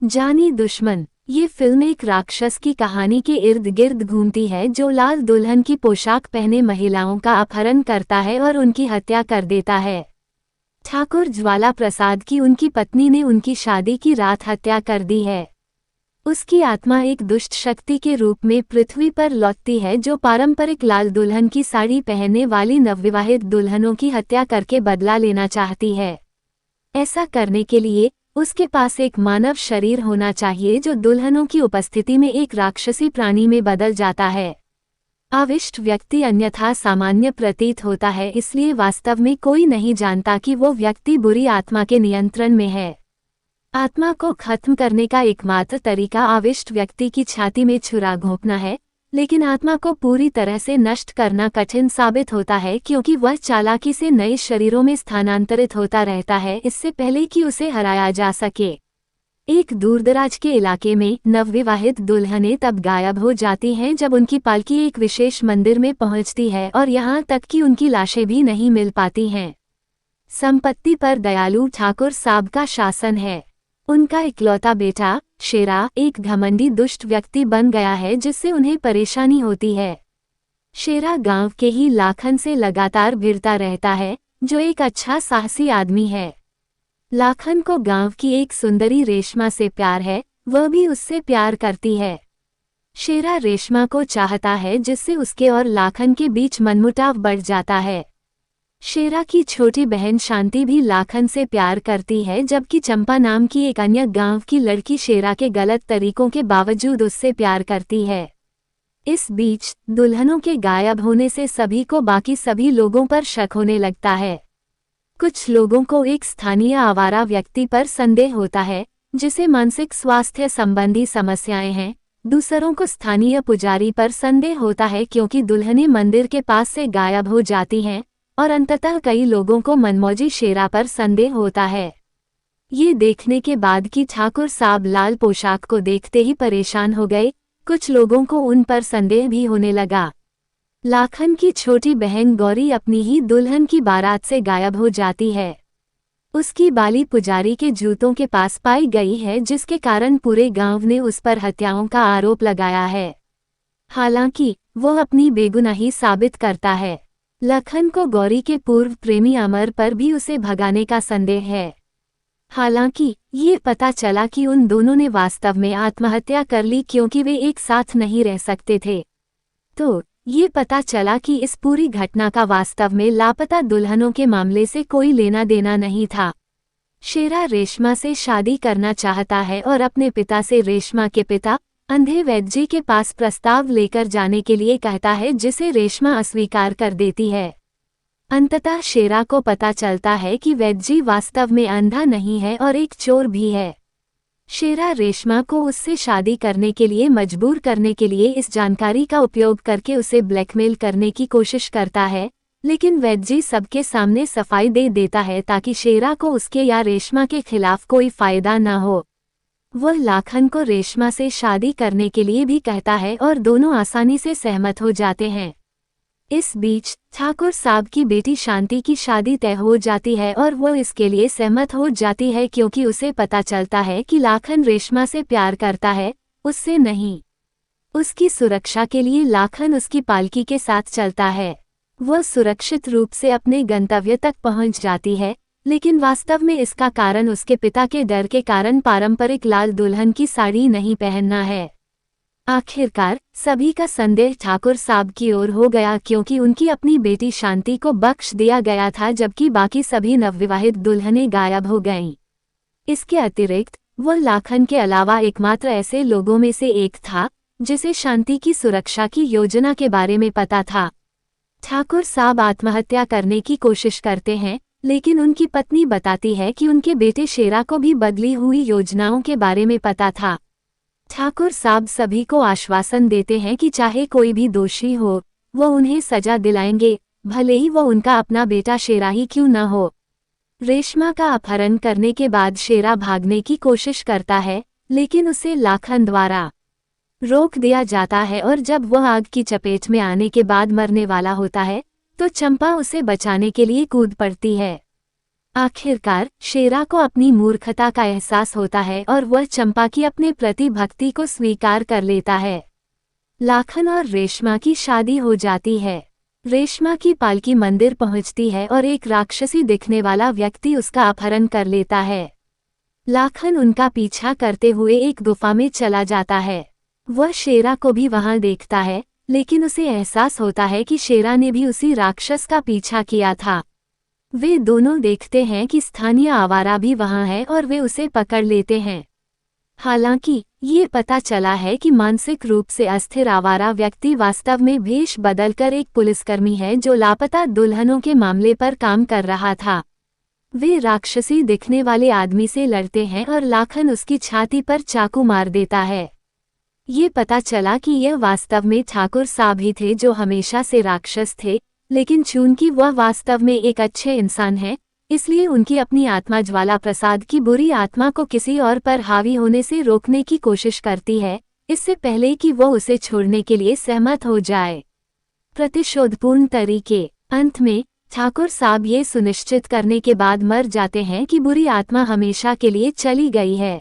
जानी दुश्मन। ये फिल्म एक राक्षस की कहानी के इर्द गिर्द घूमती है जो लाल दुल्हन की पोशाक पहने महिलाओं का अपहरण करता है और उनकी हत्या कर देता है। ठाकुर ज्वाला प्रसाद की उनकी पत्नी ने उनकी शादी की रात हत्या कर दी है। उसकी आत्मा एक दुष्ट शक्ति के रूप में पृथ्वी पर लौटती है जो पारंपरिक लाल दुल्हन की साड़ी पहनने वाली नवविवाहित दुल्हनों की हत्या करके बदला लेना चाहती है। ऐसा करने के लिए उसके पास एक मानव शरीर होना चाहिए जो दुल्हनों की उपस्थिति में एक राक्षसी प्राणी में बदल जाता है। आविष्ट व्यक्ति अन्यथा सामान्य प्रतीत होता है, इसलिए वास्तव में कोई नहीं जानता कि वो व्यक्ति बुरी आत्मा के नियंत्रण में है। आत्मा को खत्म करने का एकमात्र तरीका आविष्ट व्यक्ति की छाती में छुरा घोंपना है, लेकिन आत्मा को पूरी तरह से नष्ट करना कठिन साबित होता है क्योंकि वह चालाकी से नए शरीरों में स्थानांतरित होता रहता है इससे पहले कि उसे हराया जा सके। एक दूरदराज के इलाके में नवविवाहित दुल्हनें तब गायब हो जाती हैं जब उनकी पालकी एक विशेष मंदिर में पहुंचती है और यहाँ तक कि उनकी लाशें भी नहीं मिल पाती हैं। संपत्ति पर दयालु ठाकुर साहब का शासन है। उनका इकलौता बेटा शेरा एक घमंडी दुष्ट व्यक्ति बन गया है जिससे उन्हें परेशानी होती है। शेरा गांव के ही लाखन से लगातार भिड़ता रहता है जो एक अच्छा साहसी आदमी है। लाखन को गांव की एक सुंदरी रेशमा से प्यार है, वह भी उससे प्यार करती है। शेरा रेशमा को चाहता है जिससे उसके और लाखन के बीच मनमुटाव बढ़ जाता है। शेरा की छोटी बहन शांति भी लाखन से प्यार करती है जबकि चंपा नाम की एक अन्य गांव की लड़की शेरा के गलत तरीकों के बावजूद उससे प्यार करती है। इस बीच दुल्हनों के गायब होने से सभी को बाकी सभी लोगों पर शक होने लगता है। कुछ लोगों को एक स्थानीय आवारा व्यक्ति पर संदेह होता है जिसे मानसिक स्वास्थ्य संबंधी समस्याएं हैं। दूसरों को स्थानीय पुजारी पर संदेह होता है क्योंकि दुल्हनें मंदिर के पास से गायब हो जाती हैं, और अंततः कई लोगों को मनमौजी शेरा पर संदेह होता है। ये देखने के बाद कि ठाकुर साहब लाल पोशाक को देखते ही परेशान हो गए, कुछ लोगों को उन पर संदेह भी होने लगा। लाखन की छोटी बहन गौरी अपनी ही दुल्हन की बारात से गायब हो जाती है। उसकी बाली पुजारी के जूतों के पास पाई गई है जिसके कारण पूरे गांव ने उस पर हत्याओं का आरोप लगाया है। हालांकि वो अपनी बेगुनाही साबित करता है। लखन को गौरी के पूर्व प्रेमी अमर पर भी उसे भगाने का संदेह है। हालांकि ये पता चला कि उन दोनों ने वास्तव में आत्महत्या कर ली क्योंकि वे एक साथ नहीं रह सकते थे। तो ये पता चला कि इस पूरी घटना का वास्तव में लापता दुल्हनों के मामले से कोई लेना देना नहीं था। शेरा रेशमा से शादी करना चाहता है और अपने पिता से रेशमा के पिता अंधे वैद्यजी के पास प्रस्ताव लेकर जाने के लिए कहता है जिसे रेशमा अस्वीकार कर देती है। अंततः शेरा को पता चलता है कि वैद्यजी वास्तव में अंधा नहीं है और एक चोर भी है। शेरा रेशमा को उससे शादी करने के लिए मजबूर करने के लिए इस जानकारी का उपयोग करके उसे ब्लैकमेल करने की कोशिश करता है, लेकिन वैद्यजी सबके सामने सफाई दे देता है ताकि शेरा को उसके या रेशमा के खिलाफ कोई फायदा न हो। वह लाखन को रेशमा से शादी करने के लिए भी कहता है और दोनों आसानी से सहमत हो जाते हैं। इस बीच ठाकुर साहब की बेटी शांति की शादी तय हो जाती है और वह इसके लिए सहमत हो जाती है क्योंकि उसे पता चलता है कि लाखन रेशमा से प्यार करता है, उससे नहीं। उसकी सुरक्षा के लिए लाखन उसकी पालकी के साथ चलता है। वह सुरक्षित रूप से अपने गंतव्य तक पहुंच जाती है, लेकिन वास्तव में इसका कारण उसके पिता के डर के कारण पारंपरिक लाल दुल्हन की साड़ी नहीं पहनना है। आखिरकार सभी का संदेह ठाकुर साहब की ओर हो गया क्योंकि उनकी अपनी बेटी शांति को बख्श दिया गया था जबकि बाकी सभी नवविवाहित दुल्हनें गायब हो गईं। इसके अतिरिक्त वह लाखन के अलावा एकमात्र ऐसे लोगों में से एक था जिसे शांति की सुरक्षा की योजना के बारे में पता था। ठाकुर साहब आत्महत्या करने की कोशिश करते हैं, लेकिन उनकी पत्नी बताती है कि उनके बेटे शेरा को भी बदली हुई योजनाओं के बारे में पता था। ठाकुर साहब सभी को आश्वासन देते हैं कि चाहे कोई भी दोषी हो, वो उन्हें सजा दिलाएंगे, भले ही वो उनका अपना बेटा शेरा ही क्यों न हो। रेशमा का अपहरण करने के बाद शेरा भागने की कोशिश करता है, लेकिन उसे लाखन द्वारा रोक दिया जाता है और जब वह आग की चपेट में आने के बाद मरने वाला होता है, तो चंपा उसे बचाने के लिए कूद पड़ती है। आखिरकार शेरा को अपनी मूर्खता का एहसास होता है और वह चंपा की अपने प्रति भक्ति को स्वीकार कर लेता है। लाखन और रेशमा की शादी हो जाती है। रेशमा की पालकी मंदिर पहुंचती है और एक राक्षसी दिखने वाला व्यक्ति उसका अपहरण कर लेता है। लाखन उनका पीछा करते हुए एक गुफा में चला जाता है। वह शेरा को भी वहां देखता है, लेकिन उसे एहसास होता है कि शेरा ने भी उसी राक्षस का पीछा किया था। वे दोनों देखते हैं कि स्थानीय आवारा भी वहां है और वे उसे पकड़ लेते हैं। हालांकि ये पता चला है कि मानसिक रूप से अस्थिर आवारा व्यक्ति वास्तव में भेष बदलकर एक पुलिसकर्मी है जो लापता दुल्हनों के मामले पर काम कर रहा था। वे राक्षसी दिखने वाले आदमी से लड़ते हैं और लाखन उसकी छाती पर चाकू मार देता है। ये पता चला कि यह वास्तव में ठाकुर साहब ही थे जो हमेशा से राक्षस थे, लेकिन चूंकि वह वास्तव में एक अच्छे इंसान हैं, इसलिए उनकी अपनी आत्मा ज्वाला प्रसाद की बुरी आत्मा को किसी और पर हावी होने से रोकने की कोशिश करती है, इससे पहले कि वह उसे छोड़ने के लिए सहमत हो जाए। प्रतिशोधपूर्ण तरीके। अंत में ठाकुर साहब ये सुनिश्चित करने के बाद मर जाते हैं कि बुरी आत्मा हमेशा के लिए चली गई है।